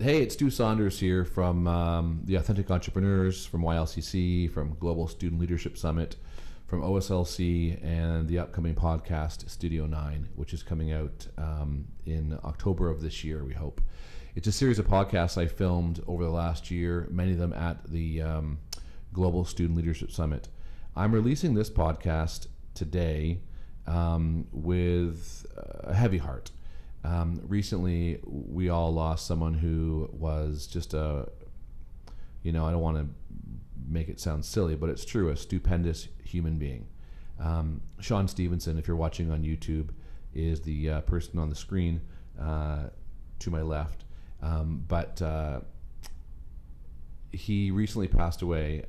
Hey, it's Stu Saunders here from the Authentic Entrepreneurs, from YLCC, from Global Student Leadership Summit, from OSLC, and the upcoming podcast Studio 9, which is coming out in October of this year, we hope. It's a series of podcasts I filmed over the last year, many of them at the Global Student Leadership Summit. I'm releasing this podcast today with a heavy heart. Recently, we all lost someone who was just I don't want to make it sound silly, but it's true, a stupendous human being. Sean Stephenson, if you're watching on YouTube, is the person on the screen to my left. But he recently passed away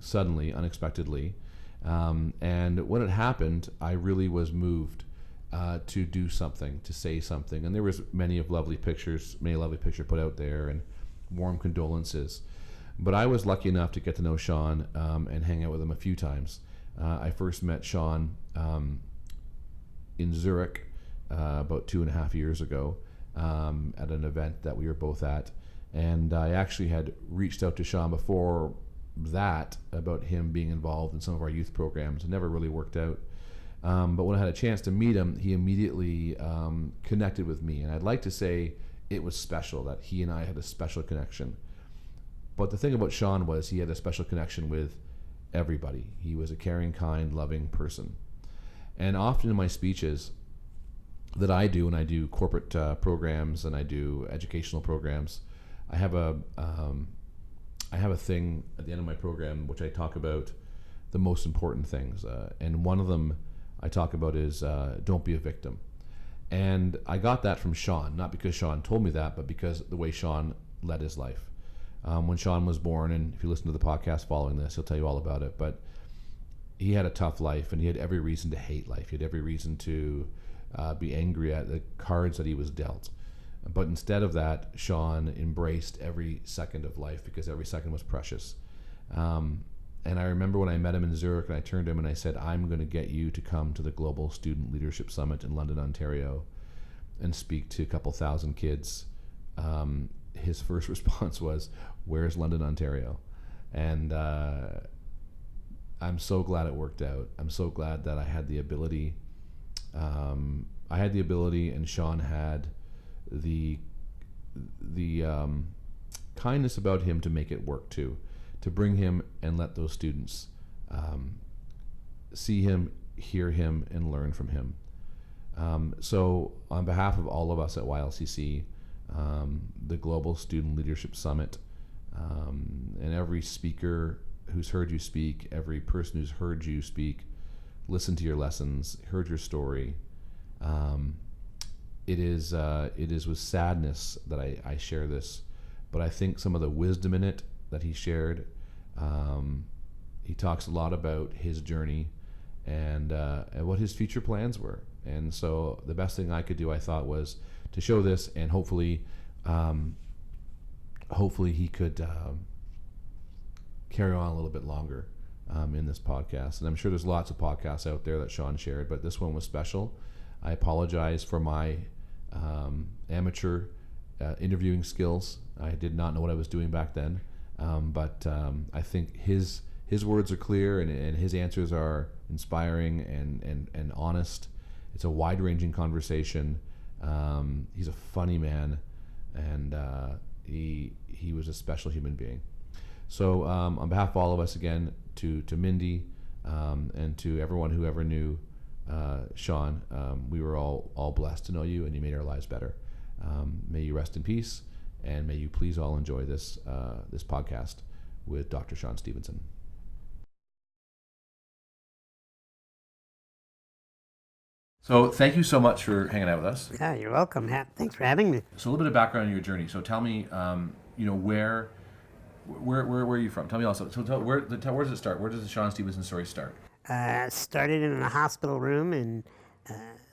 suddenly, unexpectedly. And when it happened, I really was moved to do something, to say something. And there was many lovely pictures put out there and warm condolences. But I was lucky enough to get to know Sean and hang out with him a few times. I first met Sean in Zurich about 2.5 years ago at an event that we were both at. And I actually had reached out to Sean before that about him being involved in some of our youth programs. It never really worked out. But when I had a chance to meet him, he immediately connected with me. And I'd like to say it was special, that he and I had a special connection. But the thing about Sean was he had a special connection with everybody. He was a caring, kind, loving person. And often in my speeches that I do, when I do corporate programs and I do educational programs, I have a thing at the end of my program which I talk about the most important things. And one of them I talk about is don't be a victim. And I got that from Sean, not because Sean told me that, but because the way Sean led his life. When Sean was born, and if you listen to the podcast following this, he'll tell you all about it, but he had a tough life and he had every reason to hate life. He had every reason to be angry at the cards that he was dealt. But instead of that, Sean embraced every second of life because every second was precious. And I remember when I met him in Zurich and I turned to him and I said, I'm going to get you to come to the Global Student Leadership Summit in London, Ontario and speak to a couple thousand kids. His first response was, where's London, Ontario? And I'm so glad it worked out. I'm so glad that I had the ability. And Sean had the kindness about him to make it work too, to bring him and let those students see him, hear him, and learn from him. So on behalf of all of us at YLCC, the Global Student Leadership Summit, and every speaker who's heard you speak, every person who's heard you speak, listened to your lessons, heard your story, it is with sadness that I share this, but I think some of the wisdom in it that he shared, he talks a lot about his journey and what his future plans were. And so the best thing I could do, I thought, was to show this, and hopefully he could carry on a little bit longer in this podcast. And I'm sure there's lots of podcasts out there that Sean shared, but this one was special. I apologize for my amateur interviewing skills. I did not know what I was doing back then, but I think his words are clear and his answers are inspiring and honest. It's a wide-ranging conversation. He's a funny man, and he was a special human being. So on behalf of all of us, again, to Mindy and to everyone who ever knew Sean, we were all blessed to know you, and you made our lives better. May you rest in peace, and may you please all enjoy this podcast with Dr. Sean Stephenson. So thank you so much for hanging out with us. Yeah, you're welcome. Thanks for having me. So a little bit of background on your journey. So tell me, where are you from? Tell me also. So where does it start? Where does the Sean Stephenson story start? Started in a hospital room in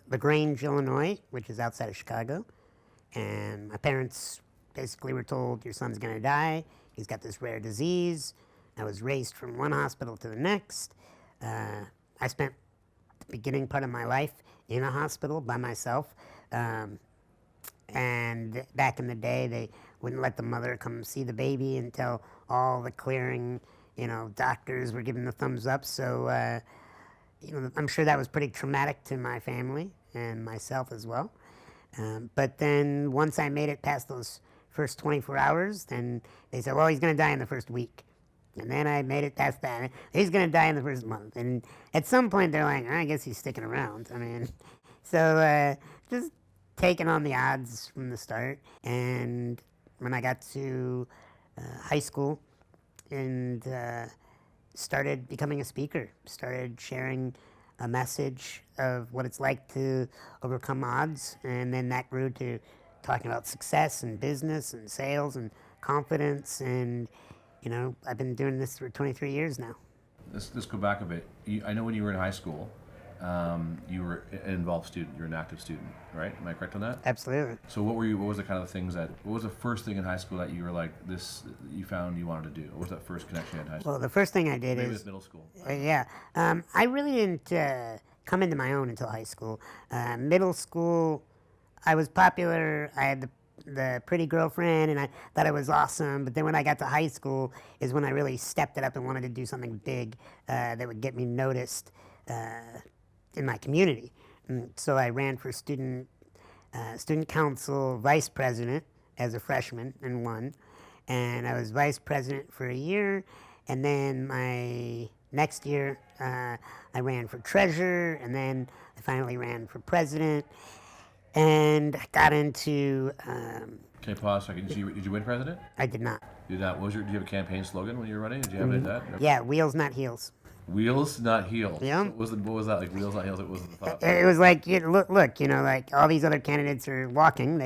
LaGrange, Illinois, which is outside of Chicago. And my parents basically were told, your son's going to die. He's got this rare disease. I was raced from one hospital to the next. I spent the beginning part of my life in a hospital by myself. And back in the day, they wouldn't let the mother come see the baby until all the clearing, doctors were giving the thumbs up. So, I'm sure that was pretty traumatic to my family and myself as well. But then once I made it past those first 24 hours, then they said, well, he's going to die in the first week. And then I made it past that. He's going to die in the first month. And at some point, they're like, I guess he's sticking around. I mean, so just taking on the odds from the start. And when I got to high school and started becoming a speaker, started sharing a message of what it's like to overcome odds. And then that grew to talking about success and business and sales and confidence. And, I've been doing this for 23 years now. Let's go back a bit. I know when you were in high school, you were an involved student. You're an active student, right? Am I correct on that? Absolutely. So what was the kind of things what was the first thing in high school that you were like, you found you wanted to do? What was that first connection you had in high school? Well, the first thing I did Maybe it is... was middle school. Yeah. I really didn't come into my own until high school. Middle school, I was popular. I had the pretty girlfriend, and I thought it was awesome. But then when I got to high school is when I really stepped it up and wanted to do something big that would get me noticed in my community. So I ran for student council vice president as a freshman and won. And I was vice president for a year. And then my next year, I ran for treasurer, and then I finally ran for president. And I got into... Can I pause a second? Did you win president? I did not. You did not. Did you have a campaign slogan when you were running? Did you have any of that? Yeah, wheels, not heels. Wheels, not heels. Yeah. What was that like? Wheels, not heels. It was the thought. It was like, look, like all these other candidates are walking.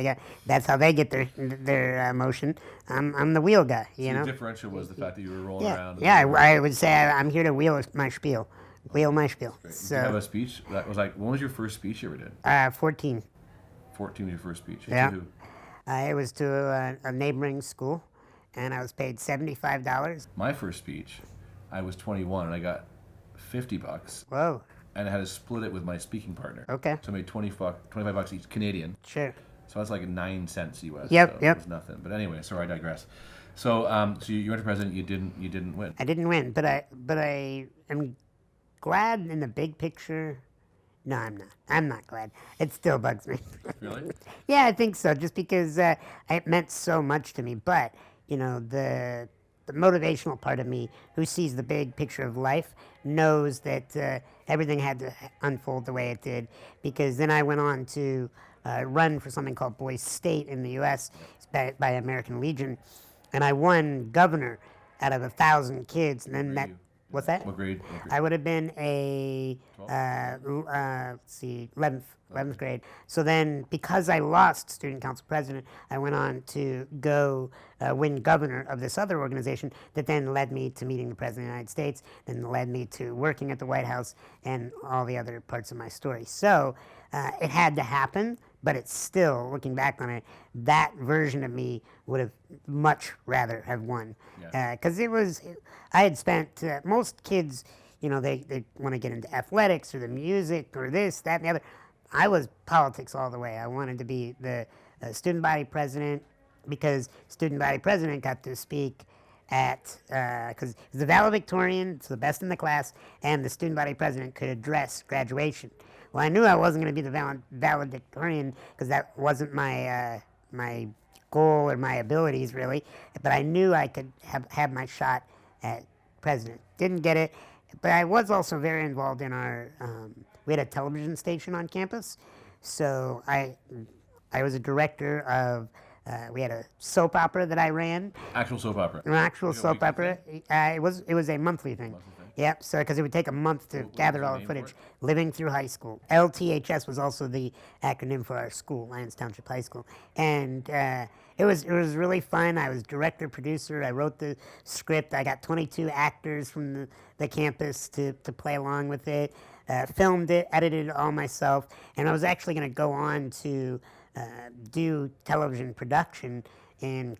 That's how they get their motion. I'm the wheel guy. The differential was the fact that you were rolling around. Yeah, I would say I'm here to wheel my spiel. Wheel my spiel. So, did you have a speech? That was like, when was your first speech you ever did? 14. 14 was your first speech. Yeah. To who? It was to a neighboring school, and I was paid $75. My first speech, I was 21, and I got $50. Whoa. And I had to split it with my speaking partner. Okay. So I made $25 each Canadian. Sure. So that's like 9 cents US. Yep. So it was nothing. But anyway, sorry, I digress. So, so you went to president. You didn't win. I didn't win, but I am glad in the big picture. No, I'm not. I'm not glad. It still bugs me. Really? Yeah, I think so. Just because it meant so much to me. But the motivational part of me, who sees the big picture of life, knows that everything had to unfold the way it did. Because then I went on to run for something called Boys State in the U.S. by American Legion, and I won governor out of 1,000 kids. And then that. What's that? What grade? I would have been a 11th grade. So then, because I lost student council president, I went on to go win governor of this other organization that then led me to meeting the president of the United States, and led me to working at the White House and all the other parts of my story. So it had to happen, but it's still, looking back on it, that version of me would have much rather have won. Because I had spent, most kids, they want to get into athletics or the music or this, that, and the other. I was politics all the way. I wanted to be the student body president, because student body president got to speak at, because he's the valedictorian, it's the best in the class, and the student body president could address graduation. Well, I knew I wasn't going to be the valedictorian, because that wasn't my my goal or my abilities, really. But I knew I could have my shot at president. Didn't get it, but I was also very involved in our, we had a television station on campus. So I was a director of, we had a soap opera that I ran. Actual soap opera? An actual soap opera. It was a monthly thing. Yep, so because it would take a month to gather all the footage. Living Through High School. LTHS was also the acronym for our school, Lyons Township High School. And it was really fun. I was director, producer. I wrote the script. I got 22 actors from the campus to play along with it. Filmed it, edited it all myself. And I was actually going to go on to do television production in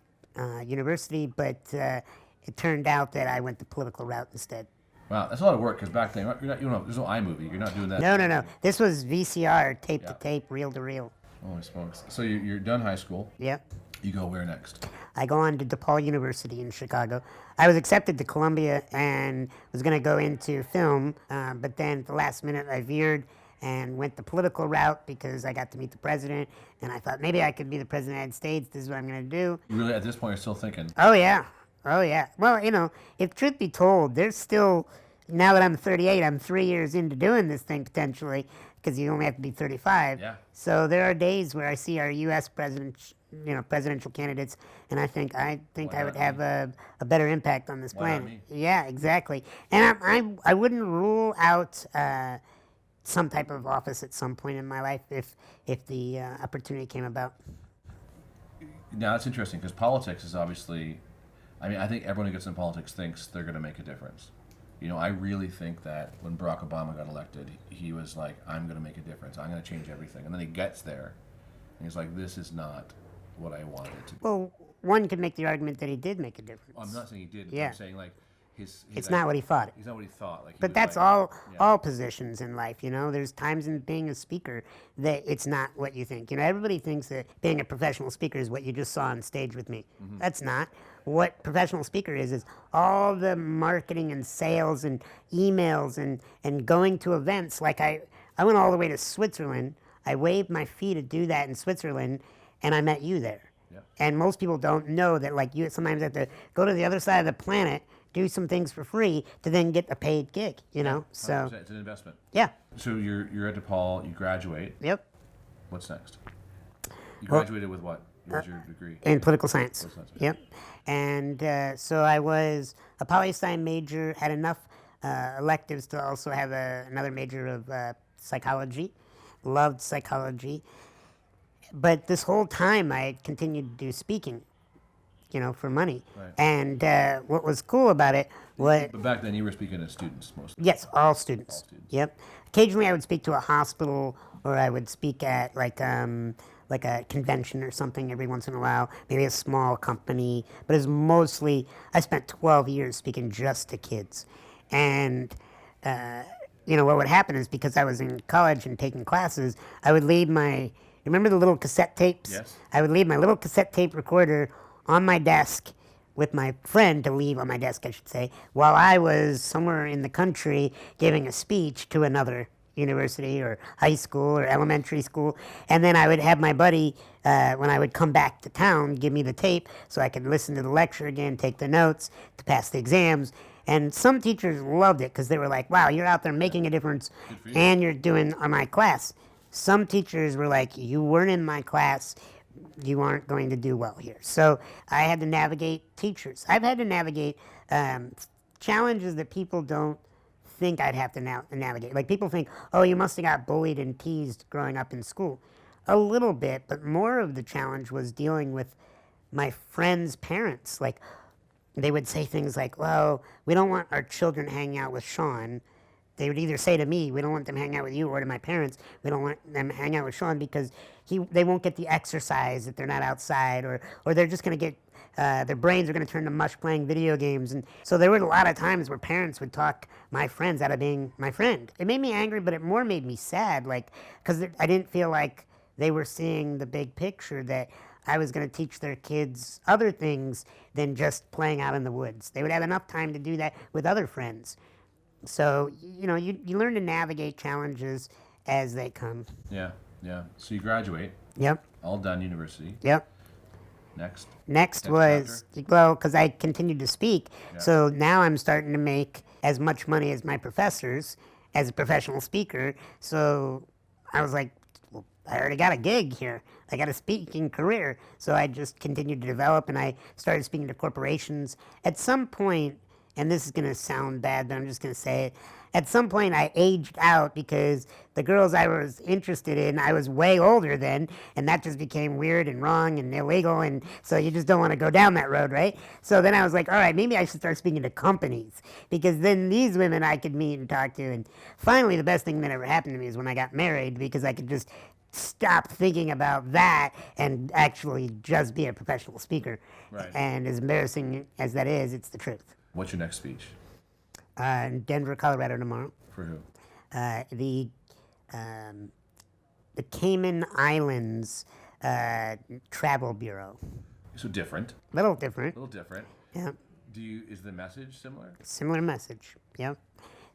university, but it turned out that I went the political route instead. Wow, that's a lot of work, because back then, there's no iMovie. You're not doing that. No. This was VCR, tape to tape, reel to reel. Holy smokes! So you're done high school. Yep. You go where next? I go on to DePaul University in Chicago. I was accepted to Columbia and was going to go into film, but then at the last minute I veered and went the political route because I got to meet the president, and I thought maybe I could be the president of the United States. This is what I'm going to do. You really, at this point, you're still thinking. Oh yeah, oh yeah. Well, if truth be told, there's still, now that I'm 38, I'm 3 years into doing this thing potentially, because you only have to be 35. Yeah. So there are days where I see our U.S. presidential candidates, and I think I would have a better impact on this Why not planet. me? Yeah, exactly. And I wouldn't rule out some type of office at some point in my life if the opportunity came about. Now that's interesting because politics is obviously, I mean, I think everyone who gets in politics thinks they're going to make a difference. I really think that when Barack Obama got elected, he was like, I'm going to make a difference. I'm going to change everything. And then he gets there, and he's like, this is not what I wanted it to be. Well, one could make the argument that he did make a difference. I'm not saying he did. Yeah. I'm saying like it's not what he thought. He's not what he thought. Like, But that's all positions in life, There's times in being a speaker that it's not what you think. Everybody thinks that being a professional speaker is what you just saw on stage with me. Mm-hmm. That's not. What professional speaker is all the marketing and sales and emails and going to events. Like I went all the way to Switzerland. I waved my fee to do that in Switzerland, and I met you there. Yeah. And most people don't know that, like, you sometimes have to go to the other side of the planet, do some things for free to then get a paid gig, So it's an investment. Yeah. So you're at DePaul. You graduate. Yep. What's next? You graduated with what? What was your degree? In political science. Political science. Yep. And so I was a poli-sci major, had enough electives to also have another major of psychology. Loved psychology. But this whole time I continued to do speaking, for money. Right. And what was cool about it was... But back then you were speaking to students mostly. Yes, all students. All students. Yep. Occasionally I would speak to a hospital, or I would speak at like a convention or something every once in a while, maybe a small company. But it was mostly, I spent 12 years speaking just to kids. And, what would happen is because I was in college and taking classes, I would leave remember the little cassette tapes? Yes. I would leave my little cassette tape recorder on my desk with my friend to leave on my desk, I should say, while I was somewhere in the country giving a speech to another university or high school or elementary school. And then I would have my buddy, when I would come back to town, give me the tape so I could listen to the lecture again, take the notes to pass the exams. And some teachers loved it because they were like, wow, you're out there making a difference and you're doing my class. Some teachers were like, you weren't in my class, you aren't going to do well here. So I had to navigate teachers. I've had to navigate challenges that people don't think I'd have to navigate. Like people think, oh, you must have got bullied and teased growing up in school. A little bit, but more of the challenge was dealing with my friends' parents. Like they would say things like, well, we don't want our children hanging out with Sean. They would either say to me, we don't want them hanging out with you, or to my parents, we don't want them hanging out with Sean because they won't get the exercise if they're not outside, or they're just going to get, their brains are going to turn to mush playing video games. And so there were a lot of times where parents would talk my friends out of being my friend. It made me angry, but it more made me sad, like, because I didn't feel like they were seeing the big picture that I was going to teach their kids other things than just playing out in the woods. They would have enough time to do that with other friends. So, you learn to navigate challenges as they come. Yeah. So you graduate. Yep. All done university. Yep. Next was, chapter? well, because I continued to speak. Yeah. So now I'm starting to make as much money as my professors as a professional speaker. So I was like, well, I already got a gig here. I got a speaking career. So I just continued to develop, and I started speaking to corporations. At some point, and this is going to sound bad, but I'm just going to say it. At some point, I aged out because the girls I was interested in, I was way older then, and that just became weird and wrong and illegal, and so you just don't want to go down that road, right? So then I was like, all right, maybe I should start speaking to companies, because then these women I could meet and talk to. And finally, the best thing that ever happened to me is when I got married, because I could just stop thinking about that and actually just be a professional speaker. Right. And as embarrassing as that is, it's the truth. What's your next speech? In Denver, Colorado tomorrow. For who? The the Cayman Islands Travel Bureau. So different. Little different. A little different. Yeah. Is the message similar? Similar message. Yep.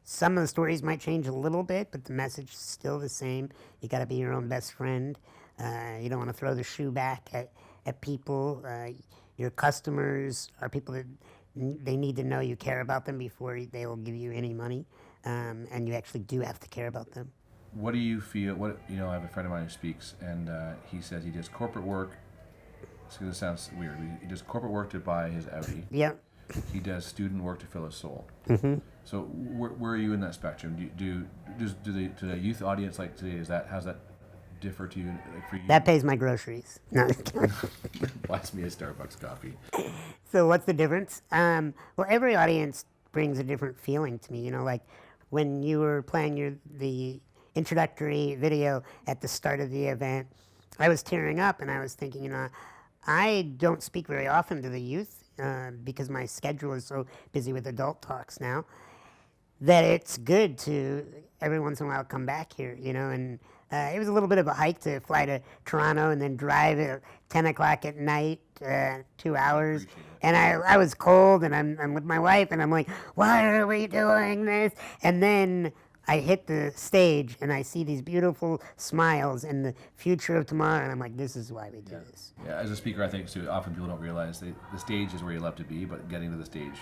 Some of the stories might change a little bit, but the message is still the same. You got to be your own best friend. You don't want to throw the shoe back at people. Your customers are people that they need to know you care about them before they will give you any money, and you actually do have to care about them. What do you feel? I have a friend of mine who speaks, and he says he does corporate work. This sounds weird. He does corporate work to buy his Audi. Yep. He does student work to fill his soul. Mm-hmm. So where are you in that spectrum? Do the youth audience like today? How's that differ to you? Like for you? That pays my groceries. No. Buys me a Starbucks coffee. So what's the difference? Well, every audience brings a different feeling to me. Like when you were playing the introductory video at the start of the event, I was tearing up and I was thinking, I don't speak very often to the youth because my schedule is so busy with adult talks now, that it's good to every once in a while come back here, and it was a little bit of a hike to fly to Toronto and then drive at 10 o'clock at night, 2 hours. And I was cold and I'm with my wife and I'm like, why are we doing this? And then I hit the stage and I see these beautiful smiles and the future of tomorrow, and I'm like, this is why we do this. Yeah, as a speaker, I think too, often people don't realize the stage is where you love to be, but getting to the stage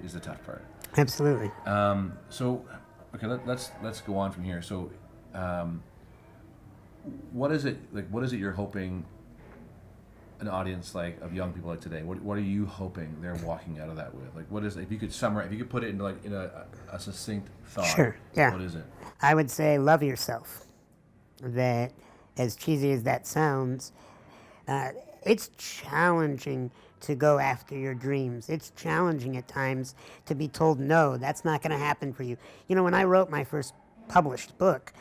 is the tough part. Absolutely. So, okay, let's go on from here. So, what is it you're hoping an audience of young people like today? What are you hoping they're walking out of that with? What is, if you could summarize, if you could put it into in a succinct thought? Sure. Yeah. What is it? I would say love yourself. That, as cheesy as that sounds, it's challenging to go after your dreams. It's challenging at times to be told, no, that's not going to happen for you. When I wrote my first published book,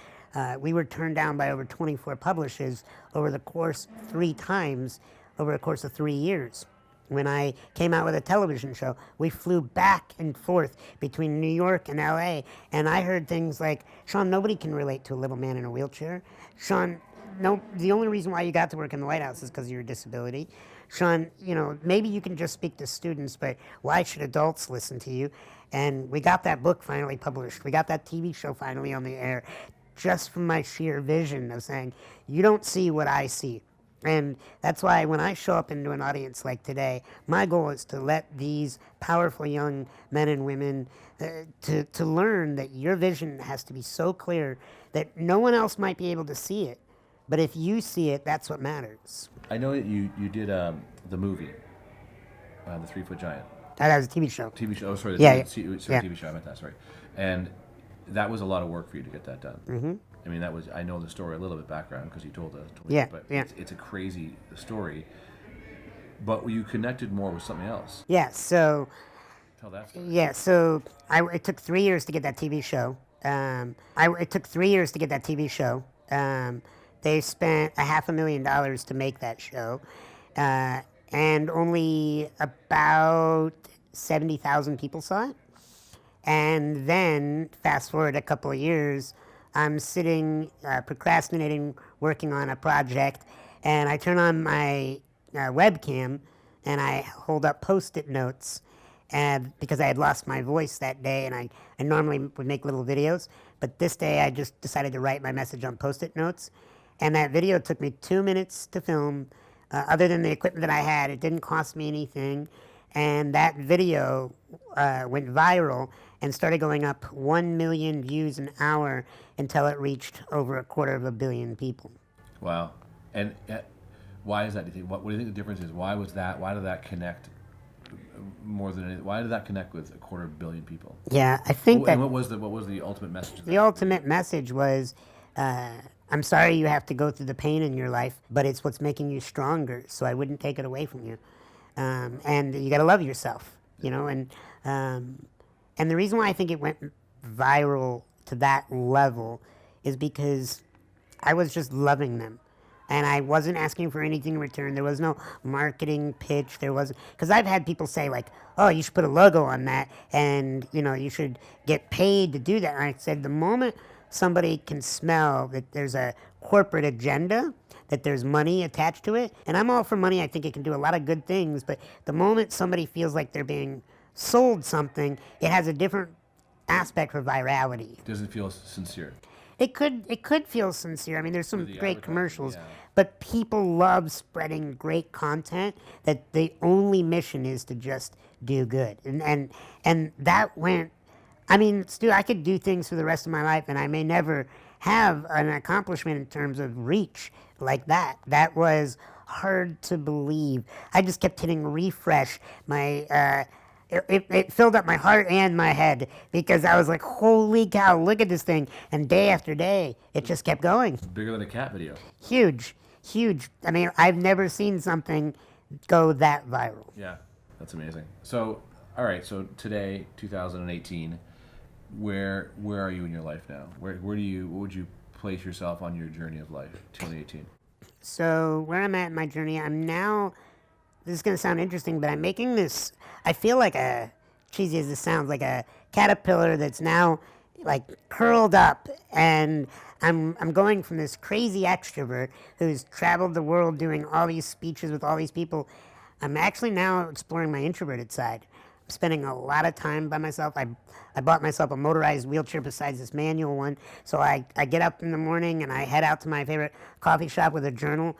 we were turned down by over 24 publishers over the course 3 times over a course of 3 years. When I came out with a television show, we flew back and forth between New York and LA, and I heard things like, Sean, nobody can relate to a little man in a wheelchair. Sean, no, the only reason why you got to work in the White House is because of your disability. Sean, maybe you can just speak to students, but why should adults listen to you? And we got that book finally published. We got that TV show finally on the air, just from my sheer vision of saying, you don't see what I see. And that's why when I show up into an audience like today, my goal is to let these powerful young men and women to learn that your vision has to be so clear that no one else might be able to see it. But if you see it, that's what matters. I know that you did the movie, The 3 Foot Giant. That was a TV show. TV show. Oh, sorry. TV show. I meant that. Sorry. And that was a lot of work for you to get that done. Mm-hmm. I mean, I know the story a little bit background because you told us. But it's a crazy story. But you connected more with something else. Yeah. So. Tell that story. Yeah. So it took 3 years to get that TV show. It took 3 years to get that TV show. They spent $500,000 to make that show, and only about 70,000 people saw it. And then, fast forward a couple of years, I'm sitting, procrastinating, working on a project, and I turn on my webcam, and I hold up Post-it notes, and because I had lost my voice that day, and I normally would make little videos, but this day I just decided to write my message on Post-it notes, and that video took me 2 minutes to film. Other than the equipment that I had, it didn't cost me anything, and that video went viral and started going up 1 million views an hour until it reached over 250 million people. Wow. And why is that? Do you think? What do you think the difference is? Why was that? Why did that connect more than anything? Why did that connect with 250 million people? Yeah, I think that. And what was the ultimate message? The ultimate message was, I'm sorry you have to go through the pain in your life, but it's what's making you stronger. So I wouldn't take it away from you. And you got to love yourself, And the reason why I think it went viral to that level is because I was just loving them. And I wasn't asking for anything in return. There was no marketing pitch. There wasn't, because I've had people say like, oh, you should put a logo on that and, you should get paid to do that. And I said, the moment somebody can smell that there's a corporate agenda, that there's money attached to it, and I'm all for money. I think it can do a lot of good things, but the moment somebody feels like they're being sold something, it has a different aspect for virality. Doesn't feel sincere. It could feel sincere. I mean, there's some the great advertising, commercials, yeah. but people love spreading great content that the only mission is to just do good. And that went. I mean, Stu, I could do things for the rest of my life, and I may never have an accomplishment in terms of reach like that. That was hard to believe. I just kept hitting refresh. It filled up my heart and my head because I was like, holy cow, look at this thing. And day after day, it just kept going. Bigger than a cat video. Huge, huge. I mean, I've never seen something go that viral. Yeah, that's amazing. So, all right, so today, 2018, where are you in your life now? Where would you place yourself on your journey of life, 2018? So where I'm at in my journey, I'm now, this is going to sound interesting, but I'm making this, I feel like cheesy as this sounds, like a caterpillar that's now like curled up, and I'm going from this crazy extrovert who's traveled the world doing all these speeches with all these people. I'm actually now exploring my introverted side. I'm spending a lot of time by myself. I bought myself a motorized wheelchair besides this manual one. So I get up in the morning and I head out to my favorite coffee shop with a journal,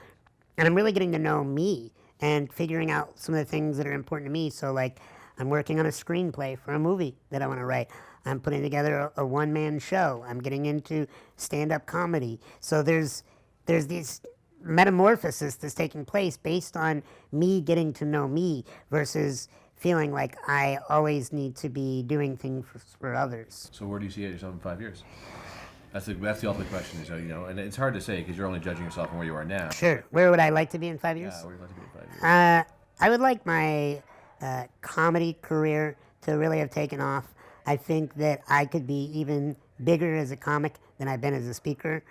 and I'm really getting to know me and figuring out some of the things that are important to me. So like, I'm working on a screenplay for a movie that I want to write. I'm putting together a one-man show. I'm getting into stand-up comedy. So there's these metamorphosis that's taking place based on me getting to know me versus feeling like I always need to be doing things for others. So where do you see yourself in 5 years? That's the ultimate question, is, and it's hard to say because you're only judging yourself on where you are now. Sure. Where would I like to be in 5 years? Yeah, where would you like to be in 5 years? I would like my comedy career to really have taken off. I think that I could be even bigger as a comic than I've been as a speaker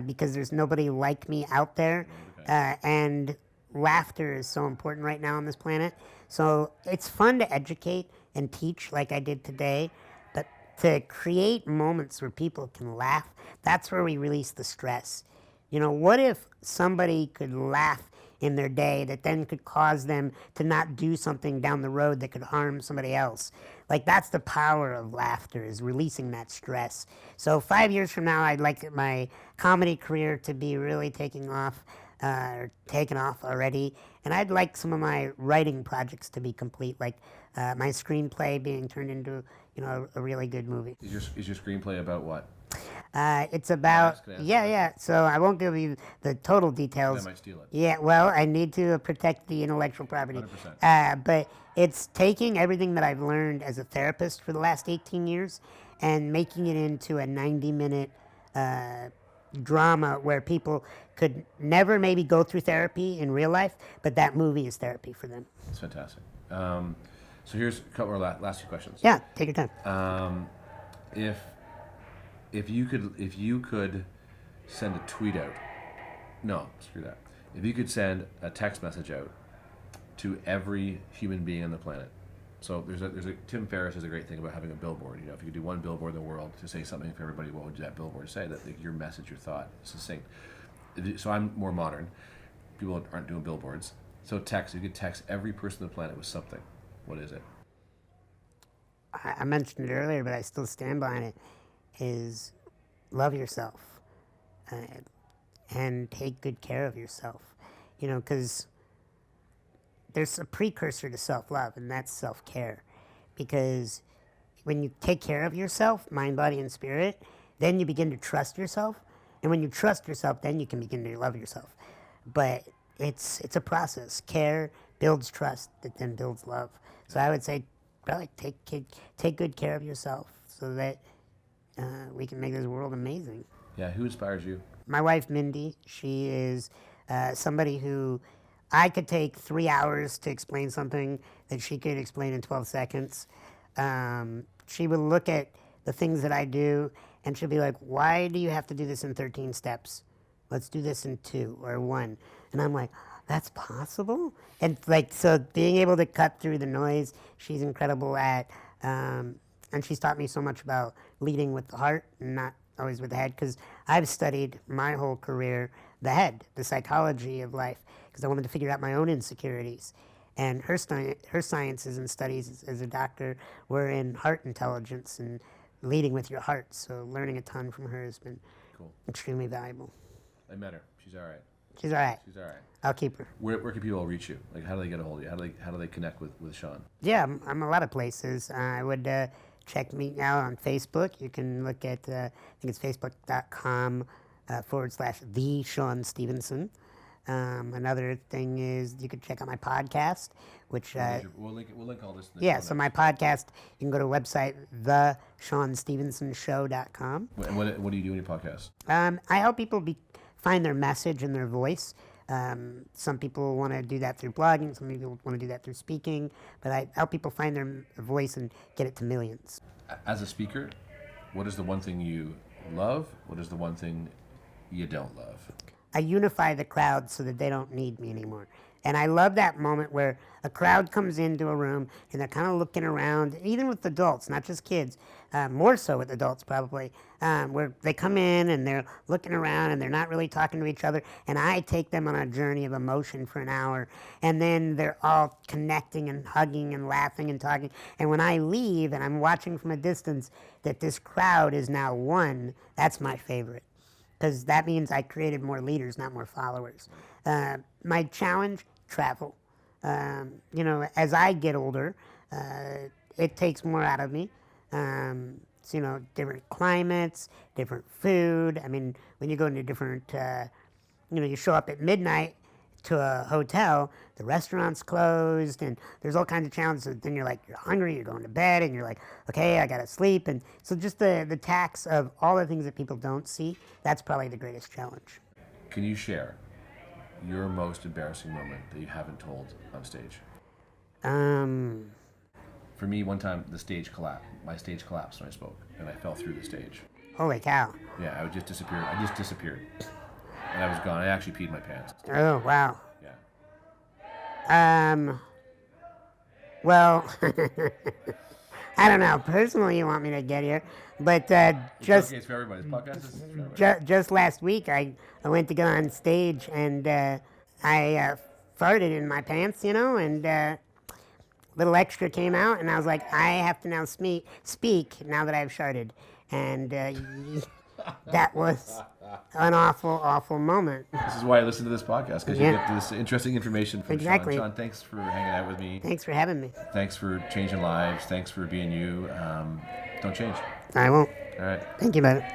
because there's nobody like me out there. Okay. And laughter is so important right now on this planet. So it's fun to educate and teach like I did today, but to create moments where people can laugh, that's where we release the stress. What if somebody could laugh in their day that then could cause them to not do something down the road that could harm somebody else? Like, that's the power of laughter, is releasing that stress. So 5 years from now, I'd like my comedy career to be really taking off already. And I'd like some of my writing projects to be complete, like my screenplay being turned into, a really good movie. Is your screenplay about what? It's about, Can I ask yeah. So I won't give you the total details. I might steal it. Yeah, well, I need to protect the intellectual property. 100%. But it's taking everything that I've learned as a therapist for the last 18 years and making it into a 90-minute drama where people could never maybe go through therapy in real life, but that movie is therapy for them. That's fantastic. So here's a couple more last few questions. Yeah, take your time. If you could send a tweet out, no, screw that. If you could send a text message out to every human being on the planet, so there's a Tim Ferriss has a great thing about having a billboard. If you could do one billboard in the world to say something for everybody, what would that billboard say? That your message, your thought, succinct. So I'm more modern. People aren't doing billboards. So text. You could text every person on the planet with something. What is it? I mentioned it earlier, but I still stand behind it, is love yourself and take good care of yourself. Because there's a precursor to self-love, and that's self-care. Because when you take care of yourself, mind, body, and spirit, then you begin to trust yourself. And when you trust yourself, then you can begin to love yourself. But it's a process. Care builds trust that then builds love. So I would say probably take good care of yourself so that we can make this world amazing. Yeah, who inspires you? My wife, Mindy, she is somebody who I could take 3 hours to explain something that she could explain in 12 seconds. She would look at the things that I do, and she'll be like, why do you have to do this in 13 steps? Let's do this in 2 or 1. And I'm like, that's possible? And so being able to cut through the noise, she's incredible at, and she's taught me so much about leading with the heart and not always with the head, because I've studied my whole career the head, the psychology of life, because I wanted to figure out my own insecurities. And her sciences and studies as a doctor were in heart intelligence and leading with your heart. So learning a ton from her has been extremely valuable. I met her. She's all right. She's all right. She's all right. I'll keep her. Where can people reach you? Like, how do they get a hold of you? How do they connect with Sean? Yeah, I'm a lot of places. I would check me out on Facebook. You can look at, I think it's facebook.com /the Sean Stephenson. Another thing is you can check out my podcast, which we'll link all this. In the yeah. show So notes. my podcast, you can go to a website theSeanStevensonShow.com. And what do you do in your podcast? I help people find their message and their voice. Some people want to do that through blogging. Some people want to do that through speaking. But I help people find their voice and get it to millions. As a speaker, what is the one thing you love? What is the one thing you don't love? I unify the crowd so that they don't need me anymore. And I love that moment where a crowd comes into a room and they're kind of looking around, even with adults, not just kids, more so with adults probably, where they come in and they're looking around and they're not really talking to each other. And I take them on a journey of emotion for an hour. And then they're all connecting and hugging and laughing and talking. And when I leave and I'm watching from a distance that this crowd is now one, that's my favorite. Because that means I created more leaders, not more followers. My challenge, travel. As I get older, it takes more out of me. So, different climates, different food. I mean, when you go into different, you show up at midnight to a hotel, the restaurant's closed, and there's all kinds of challenges. Then you're hungry, you're going to bed, and you're like, okay, I gotta sleep. And so just the tax of all the things that people don't see, that's probably the greatest challenge. Can you share your most embarrassing moment that you haven't told on stage? For me, one time my stage collapsed when I spoke, and I fell through the stage. Holy cow. Yeah, I just disappeared. And I was gone. I actually peed my pants. Oh, wow. Yeah. Well, I don't know. Personally, you want me to get here, but just It's for everybody. This podcast is for everybody. just last week, I went to go on stage and I farted in my pants, and a little extra came out, and I was like, I have to now speak now that I've sharted, and that was an awful, awful moment. This is why I listen to this podcast, because you get this interesting information from Exactly. Sean. Sean, thanks for hanging out with me. Thanks for having me. Thanks for changing lives. Thanks for being you. Don't change. I won't. All right. Thank you, brother.